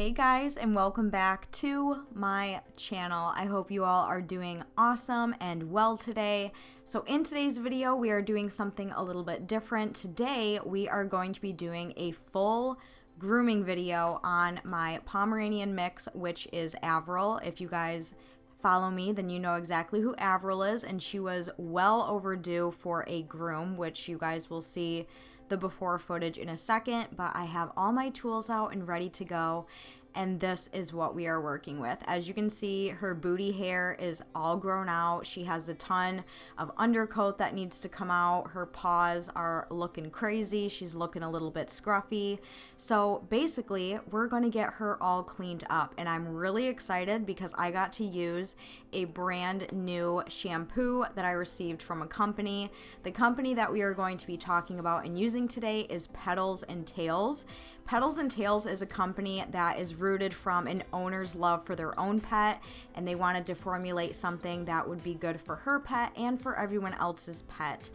Hey guys, and welcome back to my channel. I hope you all are doing awesome and well today. So in today's video, we are doing something a little bit different. Today, we are going to be doing a full grooming video on my Pomeranian mix, which is Avril. If you guys follow me, then you know exactly who Avril is, and she was well overdue for a groom, which you guys will see the before footage in a second, but I have all my tools out and ready to go, and this is what we are working with. As you can see, her booty hair is all grown out. She has a ton of undercoat that needs to come out. Her paws are looking crazy. She's looking a little bit scruffy. So basically, we're going to get her all cleaned up, and I'm really excited because I got to use a brand new shampoo that I received from a company. The company that we are going to be talking about and using today is Petals and Tails. Petals and Tails is a company that is rooted from an owner's love for their own pet, and they wanted to formulate something that would be good for her pet and for everyone else's pet.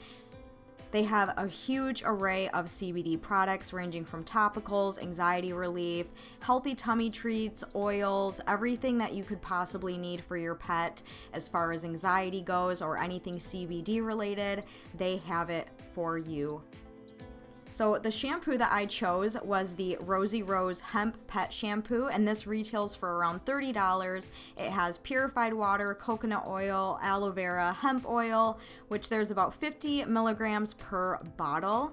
They have a huge array of CBD products ranging from topicals, anxiety relief, healthy tummy treats, oils, everything that you could possibly need for your pet as far as anxiety goes or anything CBD related. They have it for you. So the shampoo that I chose was the Rosy Rose Hemp Pet Shampoo, and this retails for around $30. It has purified water, coconut oil, aloe vera, hemp oil, which there's about 50 milligrams per bottle.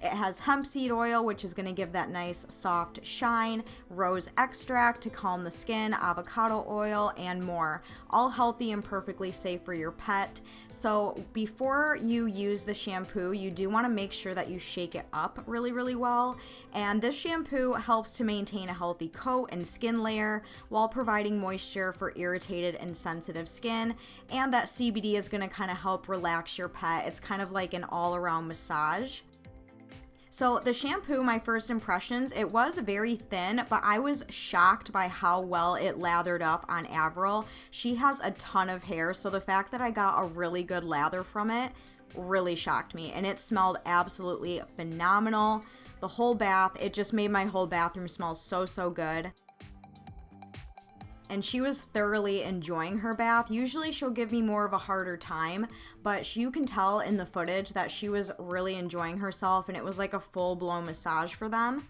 It has hemp seed oil, which is going to give that nice soft shine, rose extract to calm the skin, avocado oil, and more. All healthy and perfectly safe for your pet. So before you use the shampoo, you do want to make sure that you shake it up really, really well. And this shampoo helps to maintain a healthy coat and skin layer while providing moisture for irritated and sensitive skin. And that CBD is going to kind of help relax your pet. It's kind of like an all-around massage. So the shampoo, my first impressions, it was very thin, but I was shocked by how well it lathered up on Avril. She has a ton of hair, so the fact that I got a really good lather from it really shocked me, and it smelled absolutely phenomenal. The whole bath, it just made my whole bathroom smell so, so good. And she was thoroughly enjoying her bath. Usually she'll give me more of a harder time, but you can tell in the footage that she was really enjoying herself, and it was like a full-blown massage for them.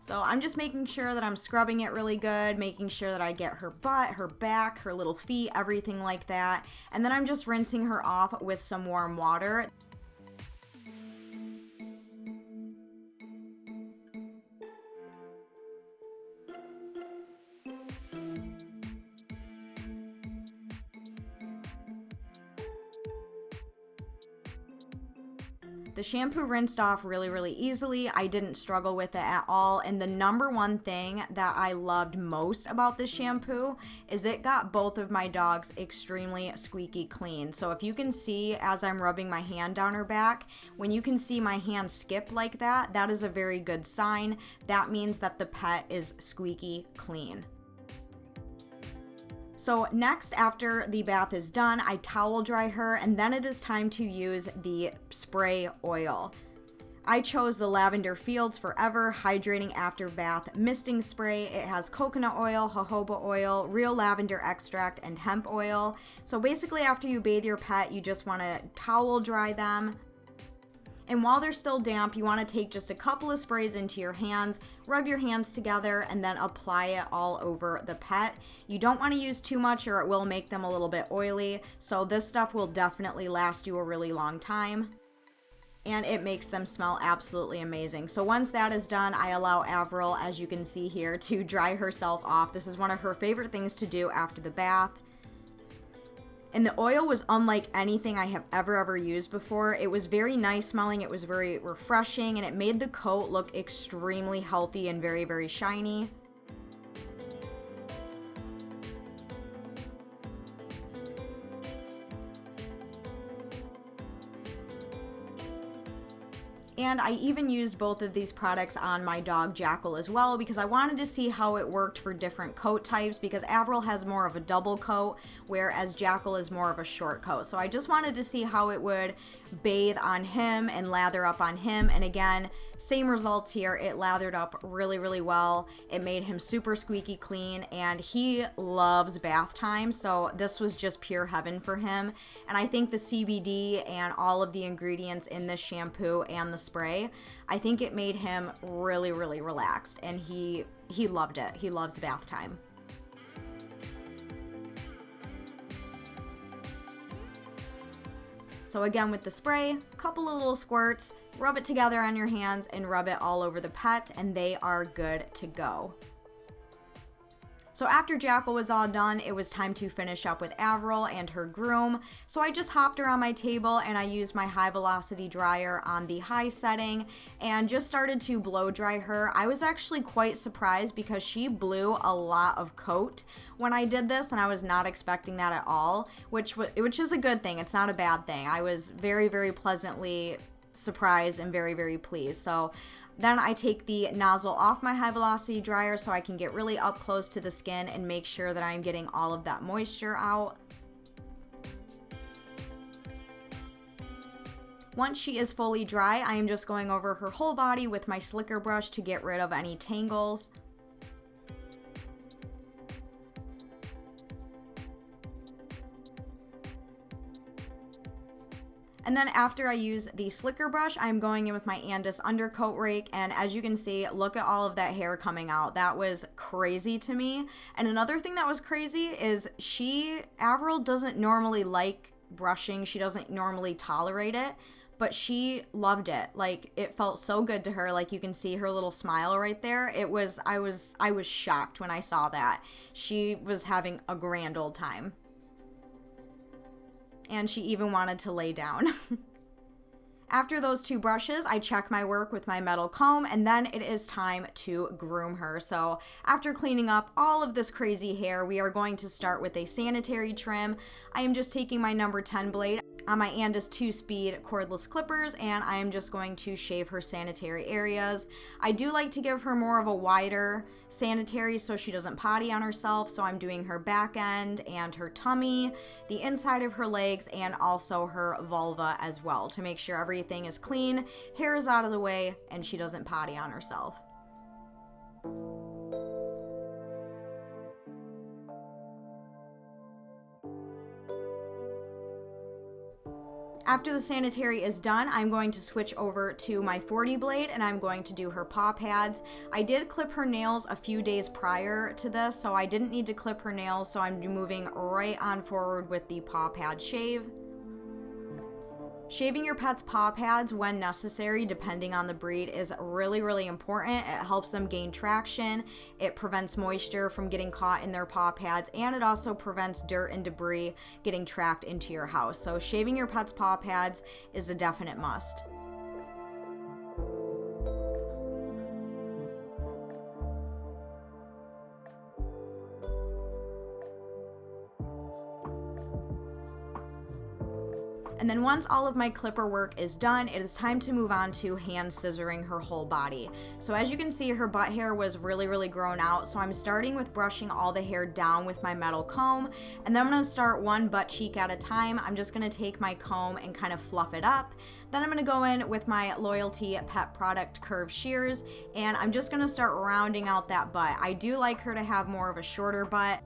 So I'm just making sure that I'm scrubbing it really good, making sure that I get her butt, her back, her little feet, everything like that. And then I'm just rinsing her off with some warm water. The shampoo rinsed off really, really easily. I didn't struggle with it at all. And the number one thing that I loved most about this shampoo is it got both of my dogs extremely squeaky clean. So if you can see as I'm rubbing my hand down her back, when you can see my hand skip like that, that is a very good sign. That means that the pet is squeaky clean. So next, after the bath is done, I towel dry her, and then it is time to use the spray oil. I chose the Lavender Fields Forever Hydrating After Bath Misting Spray. It has coconut oil, jojoba oil, real lavender extract, and hemp oil. So basically after you bathe your pet, you just want to towel dry them. And while they're still damp, you want to take just a couple of sprays into your hands, rub your hands together, and then apply it all over the pet. You don't want to use too much or it will make them a little bit oily. So this stuff will definitely last you a really long time. And it makes them smell absolutely amazing. So once that is done, I allow Avril, as you can see here, to dry herself off. This is one of her favorite things to do after the bath. And the oil was unlike anything I have ever used before. It was very nice smelling, it was very refreshing, and it made the coat look extremely healthy and very, very shiny. And I even used both of these products on my dog Jackal as well, because I wanted to see how it worked for different coat types, because Avril has more of a double coat, whereas Jackal is more of a short coat. So I just wanted to see how it would bathe on him and lather up on him. And again, same results here. It lathered up really, really well. It made him super squeaky clean, and he loves bath time. So this was just pure heaven for him. And I think the CBD and all of the ingredients in this shampoo and the spray, I think it made him really, really relaxed, and he loved it. He loves bath time. So again, with the spray, a couple of little squirts, rub it together on your hands and rub it all over the pet, and they are good to go. So after Jackal was all done, it was time to finish up with Avril and her groom. So I just hopped her on my table and I used my high velocity dryer on the high setting and just started to blow dry her. I was actually quite surprised because she blew a lot of coat when I did this, and I was not expecting that at all, which is a good thing. It's not a bad thing. I was very, very pleasantly surprised and very, very pleased. So then I take the nozzle off my high velocity dryer so I can get really up close to the skin and make sure that I'm getting all of that moisture out. Once she is fully dry, I am just going over her whole body with my slicker brush to get rid of any tangles. And then after I use the slicker brush, I'm going in with my Andis undercoat rake, and as you can see, look at all of that hair coming out. That was crazy to me. And another thing that was crazy is Avril doesn't normally like brushing. She doesn't normally tolerate it, but she loved it. Like, it felt so good to her. Like, you can see her little smile right there. I was shocked when I saw that. She was having a grand old time. And she even wanted to lay down. After those two brushes, I check my work with my metal comb, and then it is time to groom her. So after cleaning up all of this crazy hair, we are going to start with a sanitary trim. I am just taking my number 10 blade on my Andis 2-speed cordless clippers, and I am just going to shave her sanitary areas. I do like to give her more of a wider sanitary so she doesn't potty on herself, so I'm doing her back end and her tummy, the inside of her legs, and also her vulva as well, to make sure everything is clean, hair is out of the way, and she doesn't potty on herself. After the sanitary is done, I'm going to switch over to my 40 blade and I'm going to do her paw pads. I did clip her nails a few days prior to this, so I didn't need to clip her nails, so I'm moving right on forward with the paw pad shave. Shaving your pet's paw pads when necessary, depending on the breed, is really, really important. It helps them gain traction, it prevents moisture from getting caught in their paw pads, and it also prevents dirt and debris getting tracked into your house. So shaving your pet's paw pads is a definite must. And then once all of my clipper work is done, it is time to move on to hand scissoring her whole body. So as you can see, her butt hair was really, really grown out. So I'm starting with brushing all the hair down with my metal comb. And then I'm gonna start one butt cheek at a time. I'm just gonna take my comb and kind of fluff it up. Then I'm gonna go in with my Loyalty Pet Product curved shears, and I'm just gonna start rounding out that butt. I do like her to have more of a shorter butt,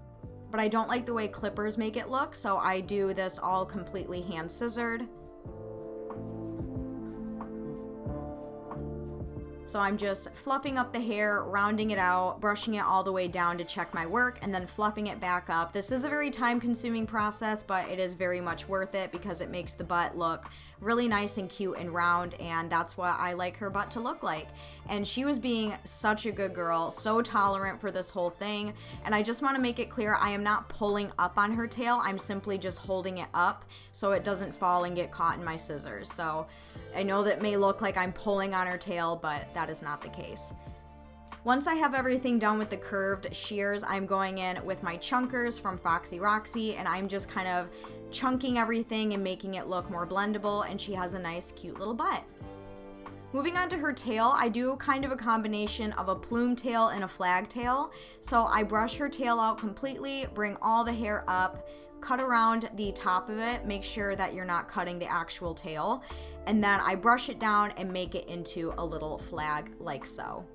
but I don't like the way clippers make it look, so I do this all completely hand scissored. So I'm just fluffing up the hair, rounding it out, brushing it all the way down to check my work, and then fluffing it back up. This is a very time-consuming process, but it is very much worth it because it makes the butt look really nice and cute and round, and that's what I like her butt to look like. And she was being such a good girl, so tolerant for this whole thing. And I just want to make it clear, I am not pulling up on her tail, I'm simply just holding it up so it doesn't fall and get caught in my scissors. So I know that may look like I'm pulling on her tail, but that is not the case. Once I have everything done with the curved shears, I'm going in with my chunkers from Foxy Roxy, and I'm just kind of chunking everything and making it look more blendable, and she has a nice cute little butt. Moving on to her tail, I do kind of a combination of a plume tail and a flag tail. So I brush her tail out completely, bring all the hair up, cut around the top of it, make sure that you're not cutting the actual tail, and then I brush it down and make it into a little flag like so.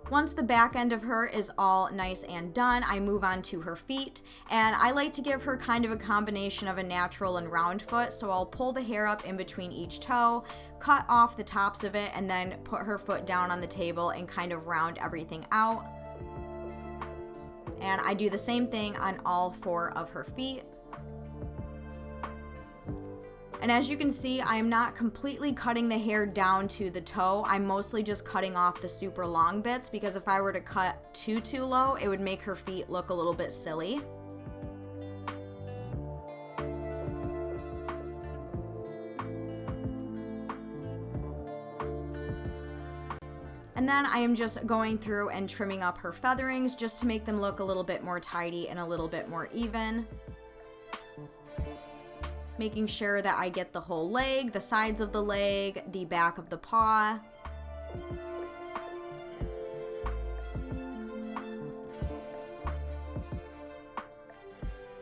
Once the back end of her is all nice and done, I move on to her feet, and I like to give her kind of a combination of a natural and round foot, so I'll pull the hair up in between each toe, cut off the tops of it, and then put her foot down on the table and kind of round everything out. And I do the same thing on all 4 of her feet. And as you can see, I'm not completely cutting the hair down to the toe. I'm mostly just cutting off the super long bits, because if I were to cut too low, it would make her feet look a little bit silly. And then I am just going through and trimming up her featherings just to make them look a little bit more tidy and a little bit more even. Making sure that I get the whole leg, the sides of the leg, the back of the paw.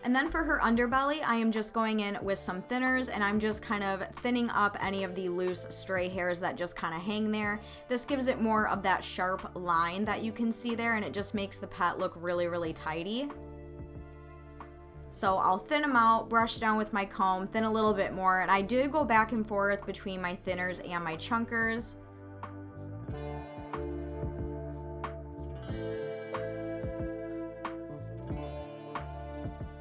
And then for her underbelly, I am just going in with some thinners, and I'm just kind of thinning up any of the loose stray hairs that just kind of hang there. This gives it more of that sharp line that you can see there, and it just makes the pet look really, really tidy. So I'll thin them out, brush down with my comb, thin a little bit more, and I do go back and forth between my thinners and my chunkers.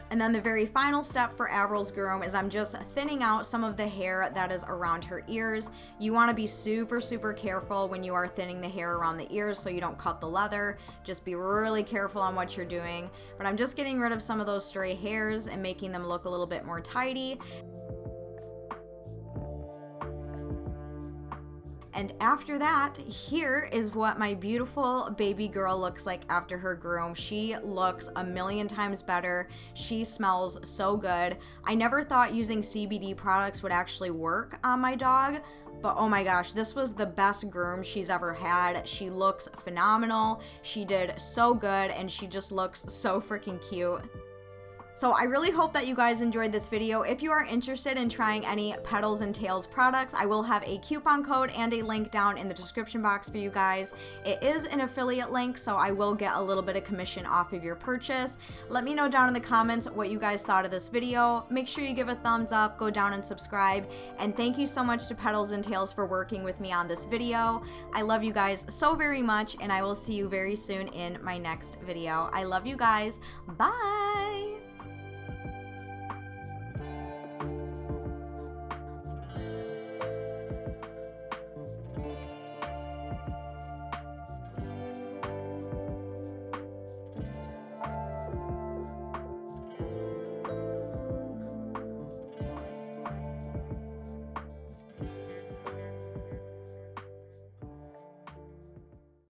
And then the very final step for Avril's groom is I'm just thinning out some of the hair that is around her ears. You want to be super, super careful when you are thinning the hair around the ears so you don't cut the leather. Just be really careful on what you're doing. But I'm just getting rid of some of those stray hairs and making them look a little bit more tidy. And after that, here is what my beautiful baby girl looks like after her groom. She looks a million times better. She smells so good. I never thought using CBD products would actually work on my dog, but oh my gosh, this was the best groom she's ever had. She looks phenomenal. She did so good, and she just looks so freaking cute. So I really hope that you guys enjoyed this video. If you are interested in trying any Petals and Tails products, I will have a coupon code and a link down in the description box for you guys. It is an affiliate link, so I will get a little bit of commission off of your purchase. Let me know down in the comments what you guys thought of this video. Make sure you give a thumbs up, go down and subscribe, and thank you so much to Petals and Tails for working with me on this video. I love you guys so very much, and I will see you very soon in my next video. I love you guys. Bye!